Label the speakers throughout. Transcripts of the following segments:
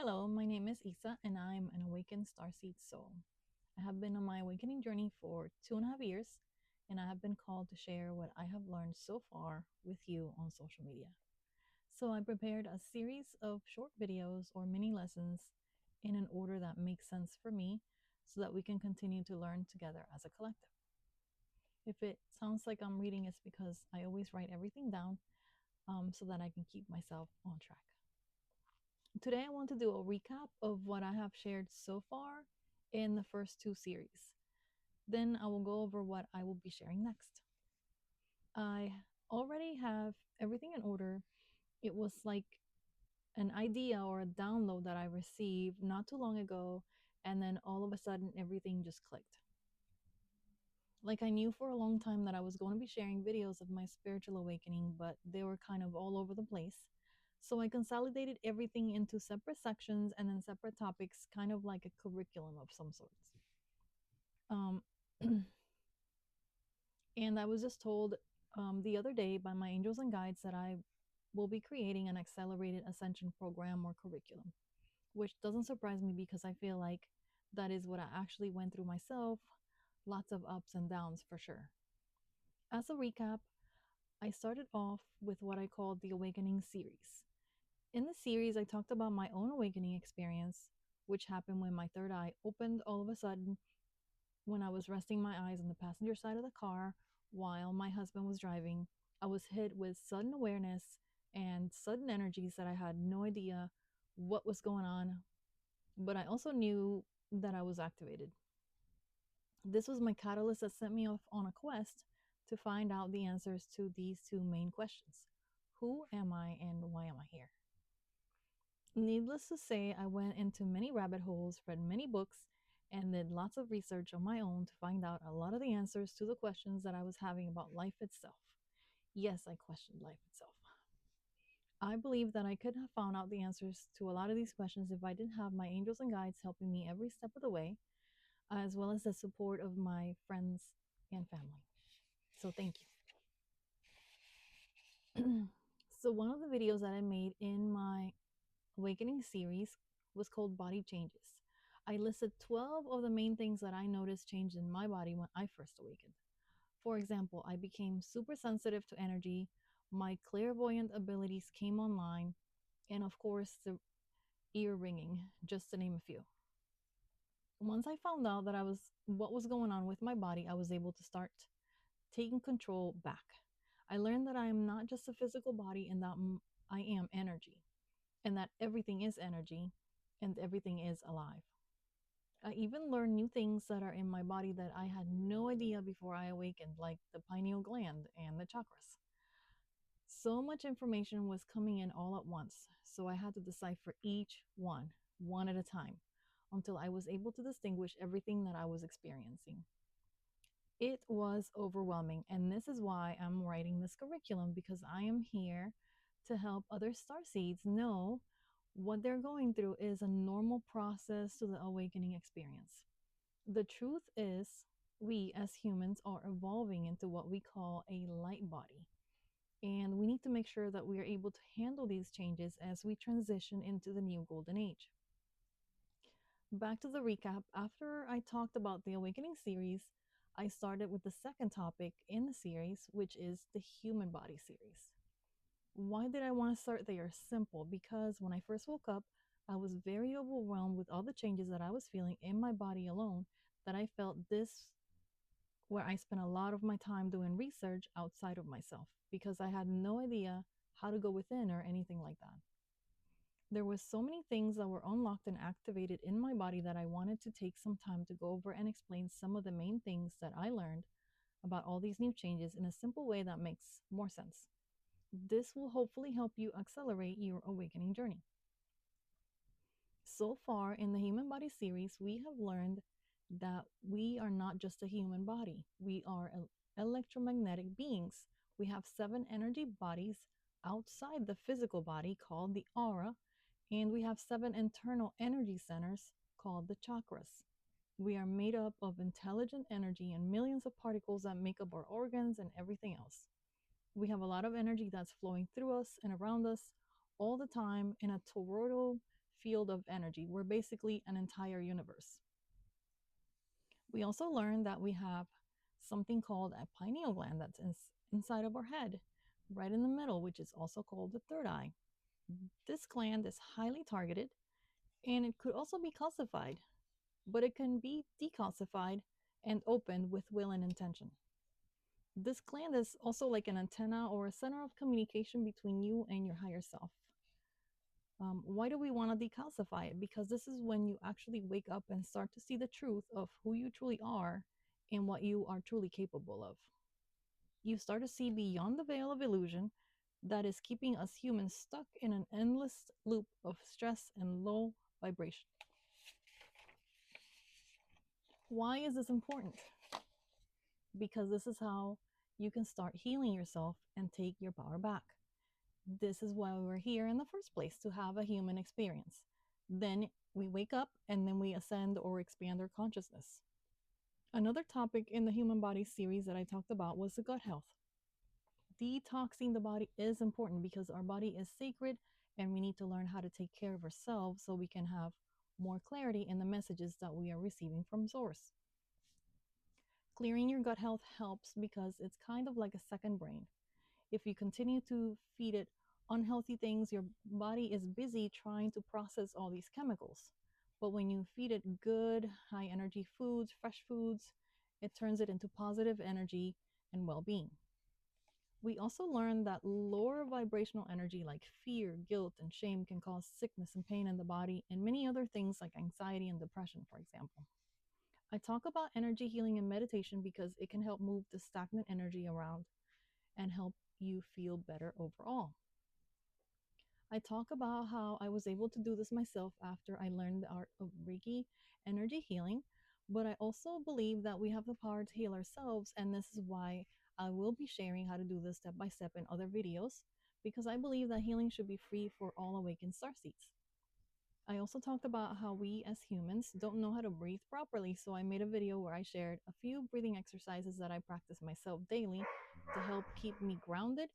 Speaker 1: Hello, my name is Isa, and I'm an awakened starseed soul. I have been on my awakening journey for 2.5 years, and I have been called to share what I have learned so far with you on social media. So I prepared a series of short videos or mini lessons in an order that makes sense for me so that we can continue to learn together as a collective. If it sounds like I'm reading, it's because I always write everything down so that I can keep myself on track. Today, I want to do a recap of what I have shared so far in the first two series. Then I will go over what I will be sharing next. I already have everything in order. It was like an idea or a download that I received not too long ago, and then all of a sudden, everything just clicked. Like I knew for a long time that I was going to be sharing videos of my spiritual awakening, but they were kind of all over the place. So I consolidated everything into separate sections and then separate topics, kind of like a curriculum of some sorts. Um, and I was just told the other day by my angels and guides that I will be creating an accelerated ascension program or curriculum, which doesn't surprise me because I feel like that is what I actually went through myself. Lots of ups and downs for sure. As a recap, I started off with what I called the Awakening series. In the series, I talked about my own awakening experience, which happened when my third eye opened all of a sudden when I was resting my eyes on the passenger side of the car while my husband was driving. I was hit with sudden awareness and sudden energies that I had no idea what was going on, but I also knew that I was activated. This was my catalyst that sent me off on a quest to find out the answers to these two main questions: who am I and why am I here? Needless to say, I went into many rabbit holes, read many books, and did lots of research on my own to find out a lot of the answers to the questions that I was having about life itself. Yes, I questioned life itself. I believe that I could have found out the answers to a lot of these questions if I didn't have my angels and guides helping me every step of the way, as well as the support of my friends and family. So, thank you. So, one of the videos that I made in my Awakening series was called Body Changes. I listed 12 of the main things that I noticed changed in my body when I first awakened. For example, I became super sensitive to energy, my clairvoyant abilities came online, and of course, the ear ringing, just to name a few. Once I found out that I was what was going on with my body, I was able to start taking control back. I learned that I am not just a physical body and that I am energy, and that everything is energy and everything is alive. I even learned new things that are in my body that I had no idea before I awakened, like the pineal gland and the chakras. So much information was coming in all at once, so I had to decipher each one at a time, until I was able to distinguish everything that I was experiencing. It was overwhelming, and this is why I'm writing this curriculum, because I am here to help other star seeds know what they're going through is a normal process to the awakening experience. The truth is, we as humans are evolving into what we call a light body, and we need to make sure that we are able to handle these changes as we transition into the new golden age. Back to the recap. After I talked about the Awakening series, I started with the second topic in the series, which is the human body series. Why did I want to start there? Simple, because when I first woke up, I was very overwhelmed with all the changes that I was feeling in my body alone, that I felt this where I spent a lot of my time doing research outside of myself because I had no idea how to go within or anything like that. There were so many things that were unlocked and activated in my body that I wanted to take some time to go over and explain some of the main things that I learned about all these new changes in a simple way that makes more sense. This will hopefully help you accelerate your awakening journey. So far in the Human Body series, we have learned that we are not just a human body. We are electromagnetic beings. We have 7 energy bodies outside the physical body called the aura, and we have 7 internal energy centers called the chakras. We are made up of intelligent energy and millions of particles that make up our organs and everything else. We have a lot of energy that's flowing through us and around us all the time in a toroidal field of energy. We're basically an entire universe. We also learned that we have something called a pineal gland that's inside of our head, right in the middle, which is also called the third eye. This gland is highly targeted and it could also be calcified, but it can be decalcified and opened with will and intention. This gland is also like an antenna or a center of communication between you and your higher self. Why do we want to decalcify it? Because this is when you actually wake up and start to see the truth of who you truly are and what you are truly capable of. You start to see beyond the veil of illusion that is keeping us humans stuck in an endless loop of stress and low vibration. Why is this important? Because this is how you can start healing yourself and take your power back. This is why we're here in the first place, to have a human experience. Then we wake up and then we ascend or expand our consciousness. Another topic in the human body series that I talked about was the gut health. Detoxing the body is important because our body is sacred and we need to learn how to take care of ourselves so we can have more clarity in the messages that we are receiving from source. Clearing your gut health helps because it's kind of like a second brain. If you continue to feed it unhealthy things, your body is busy trying to process all these chemicals. But when you feed it good, high energy foods, fresh foods, it turns it into positive energy and well being. We also learned that lower vibrational energy like fear, guilt, and shame can cause sickness and pain in the body and many other things like anxiety and depression, for example. I talk about energy healing and meditation because it can help move the stagnant energy around and help you feel better overall. I talk about how I was able to do this myself after I learned the art of Reiki energy healing, but I also believe that we have the power to heal ourselves, and this is why I will be sharing how to do this step by step in other videos, because I believe that healing should be free for all awakened starseeds. I also talked about how we as humans don't know how to breathe properly, so I made a video where I shared a few breathing exercises that I practice myself daily to help keep me grounded,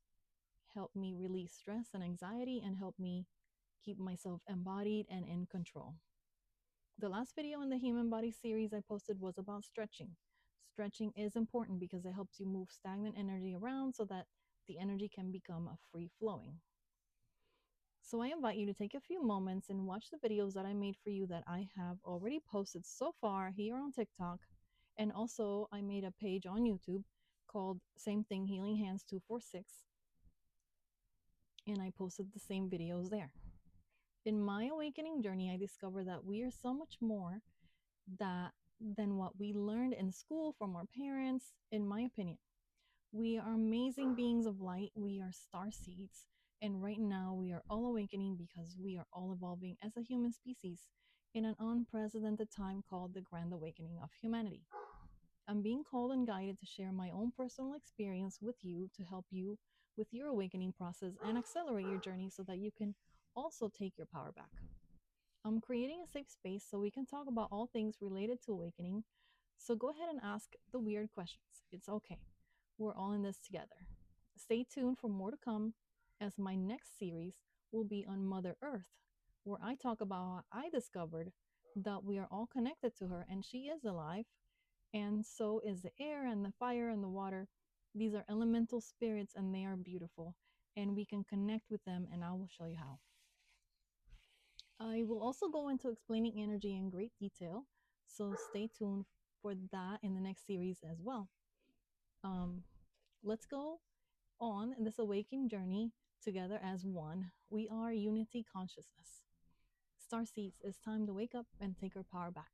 Speaker 1: help me release stress and anxiety, and help me keep myself embodied and in control. The last video in the human body series I posted was about stretching. Stretching is important because it helps you move stagnant energy around so that the energy can become a free flowing. So I invite you to take a few moments and watch the videos that I made for you that I have already posted so far here on TikTok. And also I made a page on YouTube called Same Thing Healing Hands 246. And I posted the same videos there. In my awakening journey, I discovered that we are so much more than what we learned in school from our parents, in my opinion. We are amazing beings of light. We are star seeds. And right now, we are all awakening because we are all evolving as a human species in an unprecedented time called the Grand Awakening of Humanity. I'm being called and guided to share my own personal experience with you to help you with your awakening process and accelerate your journey so that you can also take your power back. I'm creating a safe space so we can talk about all things related to awakening. So go ahead and ask the weird questions. It's okay. We're all in this together. Stay tuned for more to come, as my next series will be on Mother Earth, where I talk about how I discovered that we are all connected to her and she is alive, and so is the air and the fire and the water. These are elemental spirits and they are beautiful, and we can connect with them, and I will show you how. I will also go into explaining energy in great detail, so stay tuned for that in the next series as well. Let's go on this awakening journey together as one. We are unity consciousness. Star seeds, it's time to wake up and take our power back.